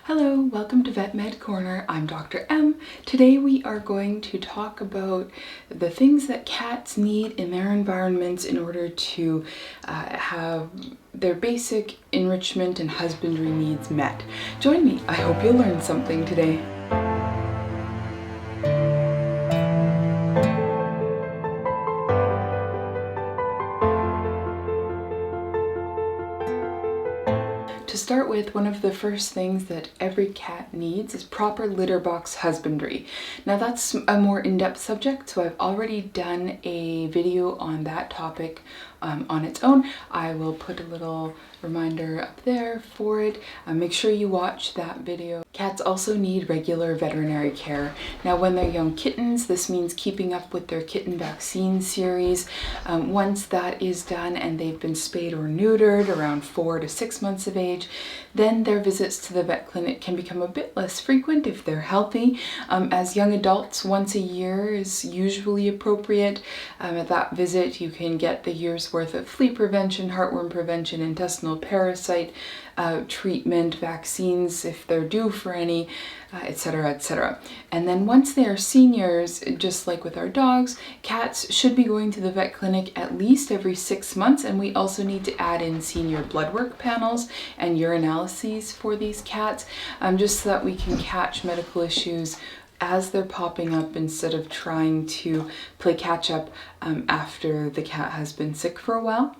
Hello, welcome to Vet Med Corner. I'm Dr. M. Today we are going to talk about the things that cats need in their environments in order to have their basic enrichment and husbandry needs met. Join me. I hope you'll learn something today. To start with, one of the first things that every cat needs is proper litter box husbandry. Now that's a more in-depth subject, so I've already done a video on that topic on its own. I will put a little reminder up there for it. Make sure you watch that video. Cats also need regular veterinary care. Now when they're young kittens, this means keeping up with their kitten vaccine series. Once that is done and they've been spayed or neutered around 4 to 6 months of age, then their visits to the vet clinic can become a bit less frequent if they're healthy. As young adults, once a year is usually appropriate. At that visit, you can get the year's worth of flea prevention, heartworm prevention, intestinal parasite treatment, vaccines if they're due for any, etc., etc. And then once they are seniors, just like with our dogs, cats should be going to the vet clinic at least every 6 months, and we also need to add in senior blood work panels and urinalyses for these cats, just so that we can catch medical issues as they're popping up instead of trying to play catch up after the cat has been sick for a while.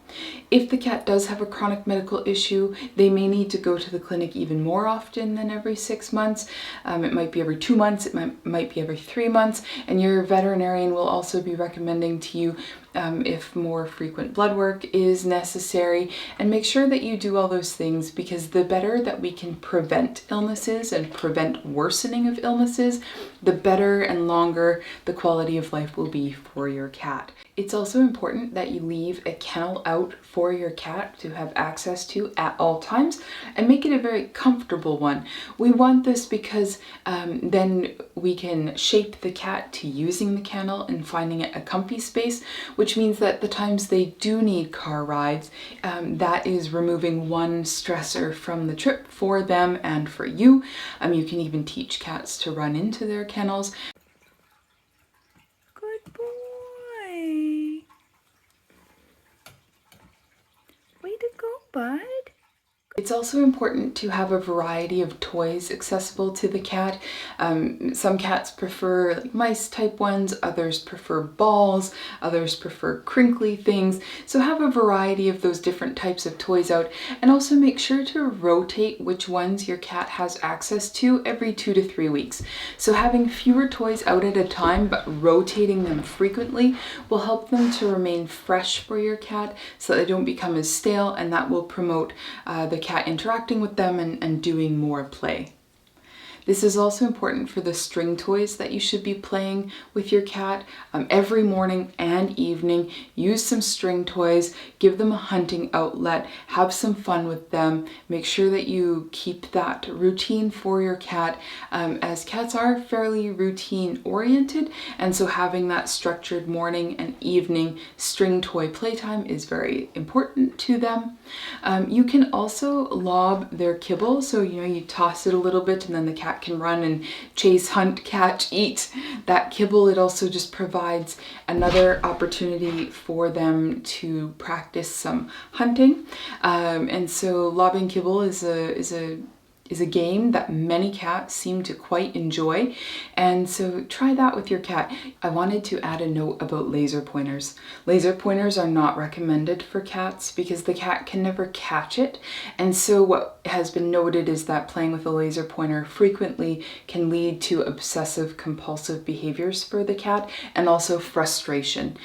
If the cat does have a chronic medical issue, they may need to go to the clinic even more often than every 6 months. It might be every 2 months, it might be every 3 months, and your veterinarian will also be recommending to you if more frequent blood work is necessary. And make sure that you do all those things, because the better that we can prevent illnesses and prevent worsening of illnesses, the better and longer the quality of life will be for your cat. It's also important that you leave a kennel out for your cat to have access to at all times, and make it a very comfortable one. We want this because then we can shape the cat to using the kennel and finding it a comfy space, which means that the times they do need car rides, that is removing one stressor from the trip for them and for you. You can even teach cats to run into their kennels. Good boy. Way to go, bud. It's also important to have a variety of toys accessible to the cat. Some cats prefer like mice type ones, others prefer balls, others prefer crinkly things. So have a variety of those different types of toys out, and also make sure to rotate which ones your cat has access to every 2 to 3 weeks. So having fewer toys out at a time but rotating them frequently will help them to remain fresh for your cat so that they don't become as stale, and that will promote the cat interacting with them and doing more play. This is also important for the string toys that you should be playing with your cat. Every morning and evening, use some string toys, give them a hunting outlet, have some fun with them. Make sure that you keep that routine for your cat, as cats are fairly routine oriented, and so having that structured morning and evening string toy playtime is very important to them. You can also lob their kibble, so you toss it a little bit and then the cat can run and chase, hunt, catch, eat that kibble. It also just provides another opportunity for them to practice some hunting. And so lobbing kibble is a game that many cats seem to quite enjoy, and so try that with your cat. I wanted to add a note about laser pointers. Laser pointers are not recommended for cats because the cat can never catch it, and so what has been noted is that playing with a laser pointer frequently can lead to obsessive compulsive behaviors for the cat, and also frustration.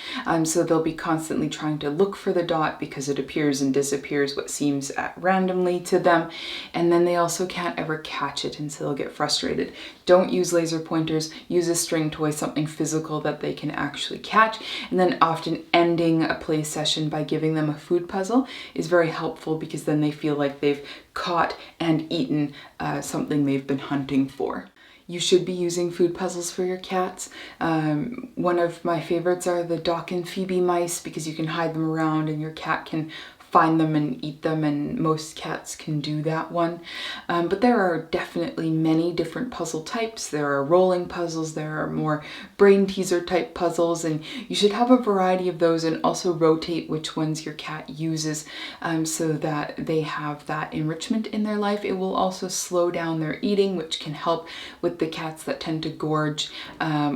So they'll be constantly trying to look for the dot because it appears and disappears what seems randomly to them, and then they also can't ever catch it, and so they'll get frustrated. Don't use laser pointers. Use a string toy, something physical that they can actually catch, and then often ending a play session by giving them a food puzzle is very helpful, because then they feel like they've caught and eaten something they've been hunting for. You should be using food puzzles for your cats. One of my favorites are the Doc and Phoebe mice, because you can hide them around and your cat can find them and eat them, and most cats can do that one. But there are definitely many different puzzle types. There are rolling puzzles, there are more brain teaser type puzzles, and you should have a variety of those and also rotate which ones your cat uses so that they have that enrichment in their life. It will also slow down their eating, which can help with the cats that tend to gorge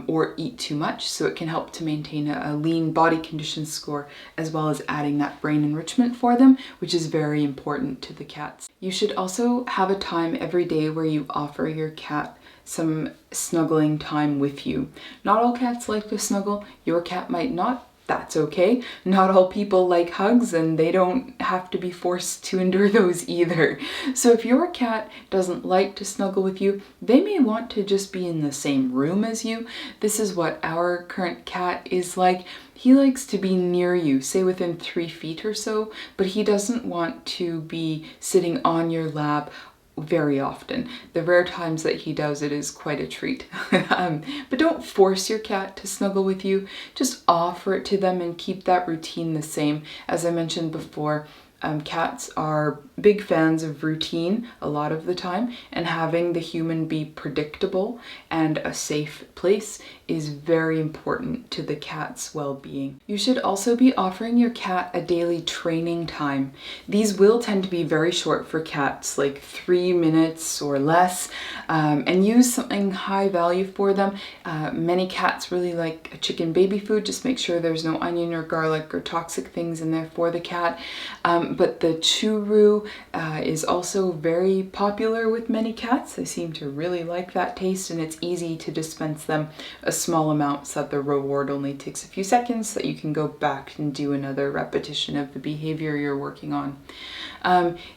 or eat too much. So it can help to maintain a lean body condition score, as well as adding that brain enrichment for them, which is very important to the cats. You should also have a time every day where you offer your cat some snuggling time with you. Not all cats like to snuggle. Your cat might not. That's okay. Not all people like hugs, and they don't have to be forced to endure those either. So if your cat doesn't like to snuggle with you, they may want to just be in the same room as you. This is what our current cat is like. He likes to be near you, say within 3 feet or so, but he doesn't want to be sitting on your lap very often. The rare times that he does, it is quite a treat. But don't force your cat to snuggle with you. Just offer it to them and keep that routine the same. As I mentioned before, cats are big fans of routine a lot of the time, and having the human be predictable and a safe place is very important to the cat's well-being. You should also be offering your cat a daily training time. These will tend to be very short for cats, like 3 minutes or less, and use something high value for them. Many cats really like a chicken baby food. Just make sure there's no onion or garlic or toxic things in there for the cat. But the churu is also very popular with many cats. They seem to really like that taste, and it's easy to dispense them a small amount so that the reward only takes a few seconds, so that you can go back and do another repetition of the behavior you're working on.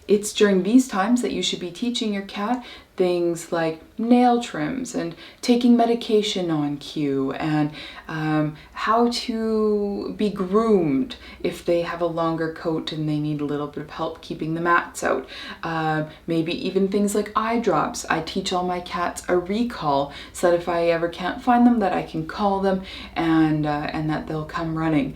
It's during these times that you should be teaching your cat things like nail trims and taking medication on cue, and how to be groomed if they have a longer coat and they need a little bit of help keeping the mats out. Maybe even things like eye drops. I teach all my cats a recall, so that if I ever can't find them, that I can call them and that they'll come running.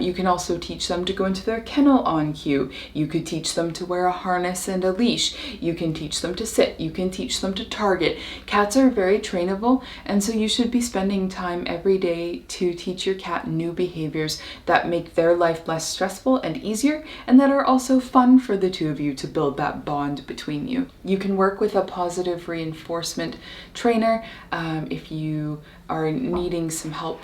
You can also teach them to go into their kennel on cue. You could teach them to wear a harness and a leash. You can teach them to sit. You can teach them to target. Cats are very trainable, and so you should be spending time every day to teach your cat new behaviors that make their life less stressful and easier, and that are also fun for the two of you to build that bond between you. You can work with a positive reinforcement trainer if you are needing some help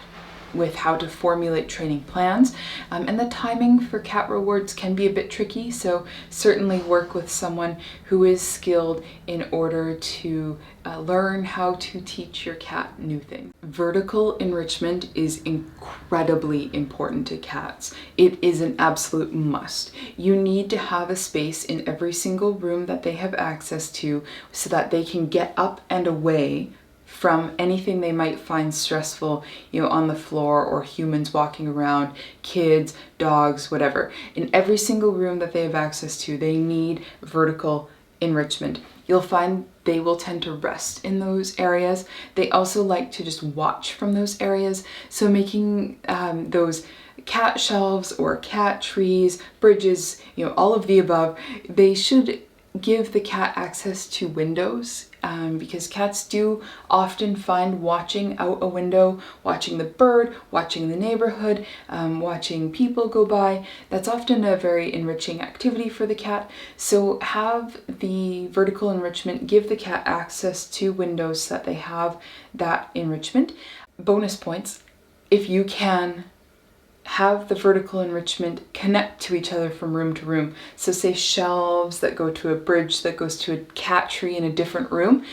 with how to formulate training plans. And the timing for cat rewards can be a bit tricky, so certainly work with someone who is skilled in order to learn how to teach your cat new things. Vertical enrichment is incredibly important to cats. It is an absolute must. You need to have a space in every single room that they have access to, so that they can get up and away from anything they might find stressful, on the floor, or humans walking around, kids, dogs, whatever. In every single room that they have access to, they need vertical enrichment. You'll find they will tend to rest in those areas. They also like to just watch from those areas. So making those cat shelves or cat trees, bridges, all of the above, they should give the cat access to windows, because cats do often find watching out a window, watching the bird, watching the neighborhood, watching people go by, that's often a very enriching activity for the cat. So have the vertical enrichment give the cat access to windows so that they have that enrichment. Bonus points if you can have the vertical enrichment connect to each other from room to room. So say shelves that go to a bridge that goes to a cat tree in a different room.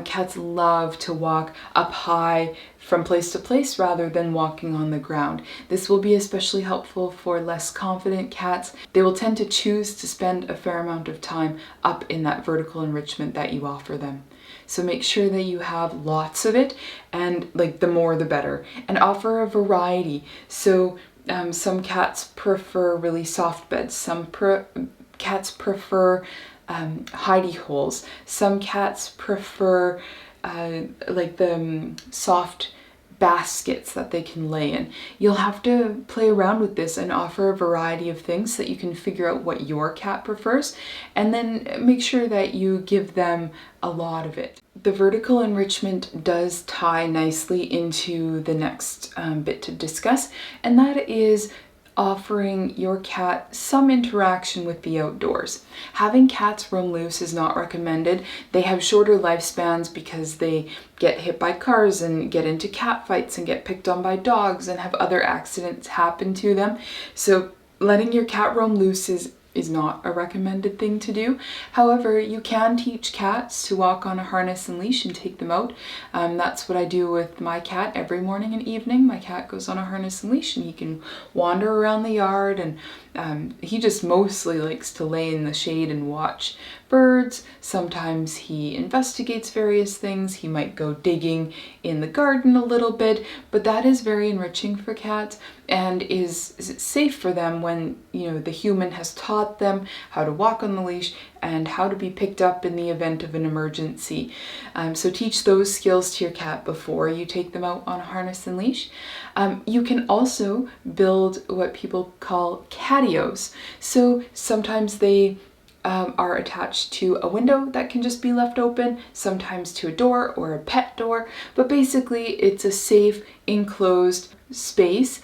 Cats love to walk up high from place to place rather than walking on the ground. This will be especially helpful for less confident cats. They will tend to choose to spend a fair amount of time up in that vertical enrichment that you offer them. So make sure that you have lots of it, and the more the better, and offer a variety. So some cats prefer really soft beds. Some cats prefer hidey holes. Some cats prefer the soft baskets that they can lay in. You'll have to play around with this and offer a variety of things so that you can figure out what your cat prefers, and then make sure that you give them a lot of it. The vertical enrichment does tie nicely into the next bit to discuss, and that is offering your cat some interaction with the outdoors. Having cats roam loose is not recommended. They have shorter lifespans because they get hit by cars and get into cat fights and get picked on by dogs and have other accidents happen to them. So letting your cat roam loose is not a recommended thing to do. However, you can teach cats to walk on a harness and leash and take them out. That's what I do with my cat every morning and evening. My cat goes on a harness and leash and he can wander around the yard, and he just mostly likes to lay in the shade and watch birds. Sometimes he investigates various things. He might go digging in the garden a little bit, but that is very enriching for cats and is safe for them when, you know, the human has taught them how to walk on the leash and how to be picked up in the event of an emergency. So teach those skills to your cat before you take them out on a harness and leash. You can also build what people call catios. So sometimes they are attached to a window that can just be left open, sometimes to a door or a pet door, but basically it's a safe, enclosed space.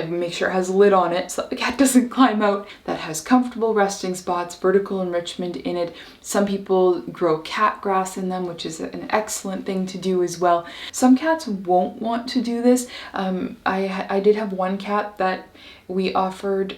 Make sure it has a lid on it so that the cat doesn't climb out, that has comfortable resting spots, vertical enrichment in it. Some people grow cat grass in them, which is an excellent thing to do as well. Some cats won't want to do this. I did have one cat that we offered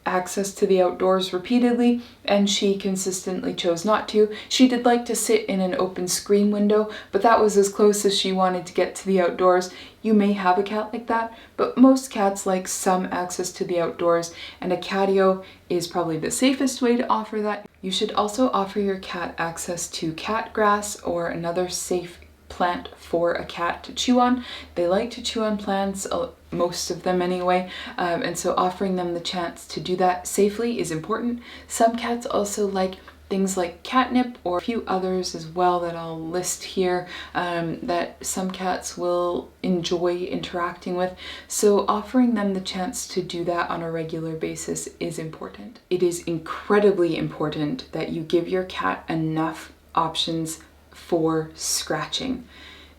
access to the outdoors repeatedly, and she consistently chose not to. She did like to sit in an open screen window, but that was as close as she wanted to get to the outdoors. You may have a cat like that, but most cats like some access to the outdoors, and a catio is probably the safest way to offer that. You should also offer your cat access to cat grass or another safe plant for a cat to chew on. They like to chew on plants, most of them anyway, and so offering them the chance to do that safely is important. Some cats also like things like catnip, or a few others as well that I'll list here, that some cats will enjoy interacting with. So offering them the chance to do that on a regular basis is important. It is incredibly important that you give your cat enough options for scratching.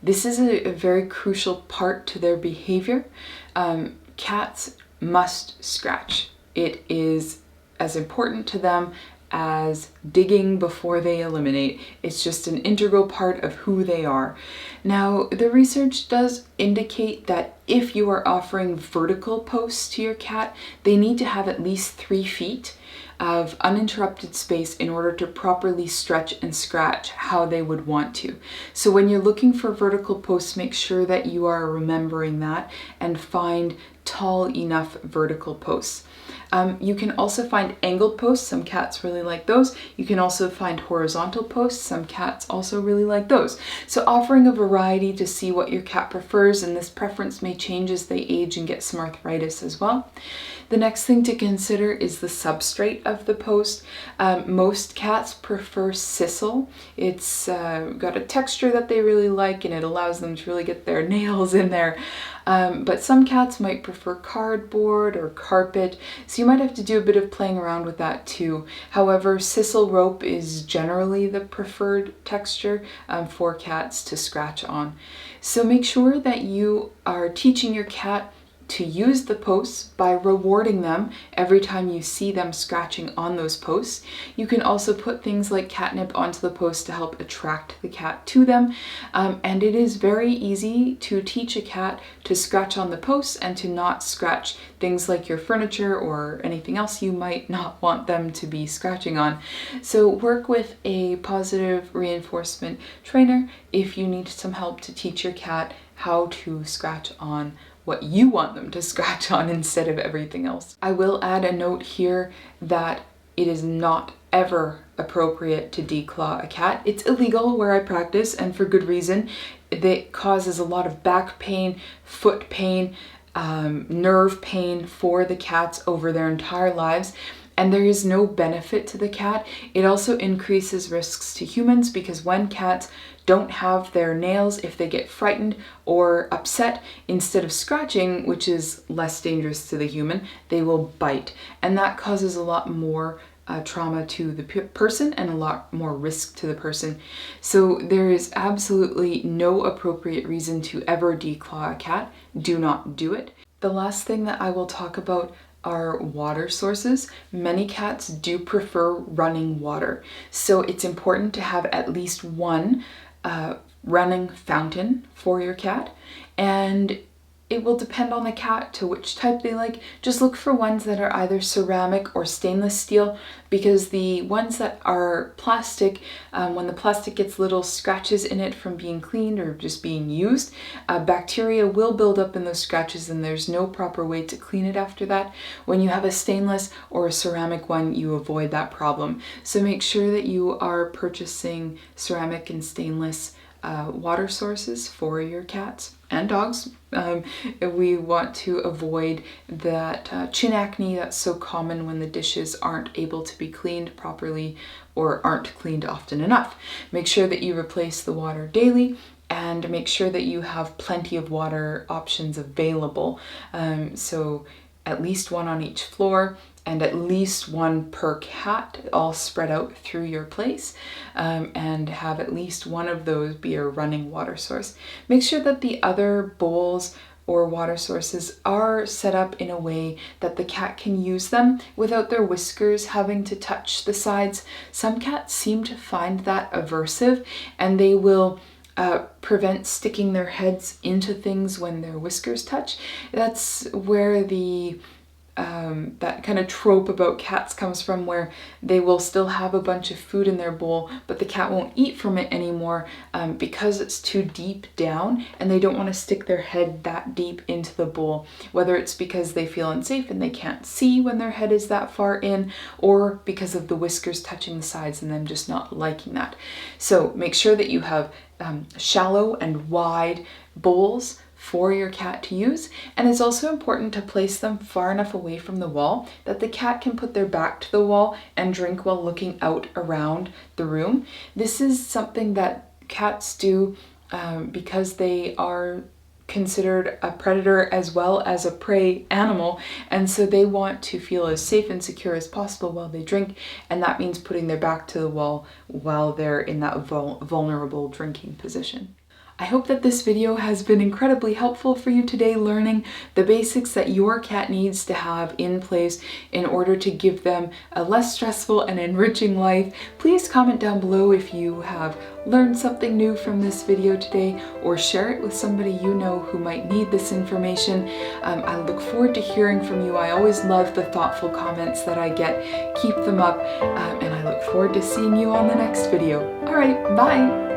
This is a very crucial part to their behavior. Cats must scratch. It is as important to them as digging before they eliminate. It's just an integral part of who they are. Now, the research does indicate that if you are offering vertical posts to your cat, they need to have at least 3 feet of uninterrupted space in order to properly stretch and scratch how they would want to. So when you're looking for vertical posts, make sure that you are remembering that and find tall enough vertical posts. You can also find angled posts. Some cats really like those. You can also find horizontal posts. Some cats also really like those. So offering a variety to see what your cat prefers, and this preference may change as they age and get some arthritis as well. The next thing to consider is the substrate of the post. Most cats prefer sisal. It's got a texture that they really like, and it allows them to really get their nails in there. But some cats might prefer cardboard or carpet, so you might have to do a bit of playing around with that too. However, sisal rope is generally the preferred texture for cats to scratch on. So make sure that you are teaching your cat to use the posts by rewarding them every time you see them scratching on those posts. You can also put things like catnip onto the posts to help attract the cat to them. And it is very easy to teach a cat to scratch on the posts and to not scratch things like your furniture or anything else you might not want them to be scratching on. So work with a positive reinforcement trainer if you need some help to teach your cat how to scratch on what you want them to scratch on instead of everything else. I will add a note here that it is not ever appropriate to declaw a cat. It's illegal where I practice, and for good reason. It causes a lot of back pain, foot pain, nerve pain for the cats over their entire lives. and there is no benefit to the cat. It also increases risks to humans because when cats don't have their nails, if they get frightened or upset, instead of scratching, which is less dangerous to the human, they will bite. And that causes a lot more trauma to the person and a lot more risk to the person. So there is absolutely no appropriate reason to ever declaw a cat. Do not do it. The last thing that I will talk about are water sources. Many cats do prefer running water. So it's important to have at least one running fountain for your cat, and it will depend on the cat to which type they like. Just look for ones that are either ceramic or stainless steel, because the ones that are plastic, when the plastic gets little scratches in it from being cleaned or just being used, bacteria will build up in those scratches and there's no proper way to clean it after that. When you have a stainless or a ceramic one, you avoid that problem. So make sure that you are purchasing ceramic and stainless water sources for your cats and dogs. We want to avoid that chin acne that's so common when the dishes aren't able to be cleaned properly or aren't cleaned often enough. Make sure that you replace the water daily, and make sure that you have plenty of water options available. So at least one on each floor, and at least one per cat, all spread out through your place, and have at least one of those be a running water source. Make sure that the other bowls or water sources are set up in a way that the cat can use them without their whiskers having to touch the sides. Some cats seem to find that aversive, and they will prevent sticking their heads into things when their whiskers touch. That's where the that kind of trope about cats comes from, where they will still have a bunch of food in their bowl, but the cat won't eat from it anymore because it's too deep down and they don't want to stick their head that deep into the bowl, whether it's because they feel unsafe and they can't see when their head is that far in, or because of the whiskers touching the sides and them just not liking that. So make sure that you have shallow and wide bowls for your cat to use, and it's also important to place them far enough away from the wall that the cat can put their back to the wall and drink while looking out around the room. This is something that cats do because they are considered a predator as well as a prey animal, and so they want to feel as safe and secure as possible while they drink, and that means putting their back to the wall while they're in that vulnerable drinking position. I hope that this video has been incredibly helpful for you today, learning the basics that your cat needs to have in place in order to give them a less stressful and enriching life. Please comment down below if you have learned something new from this video today, or share it with somebody you know who might need this information. I look forward to hearing from you. I always love the thoughtful comments that I get. Keep them up, and I look forward to seeing you on the next video. All right, bye!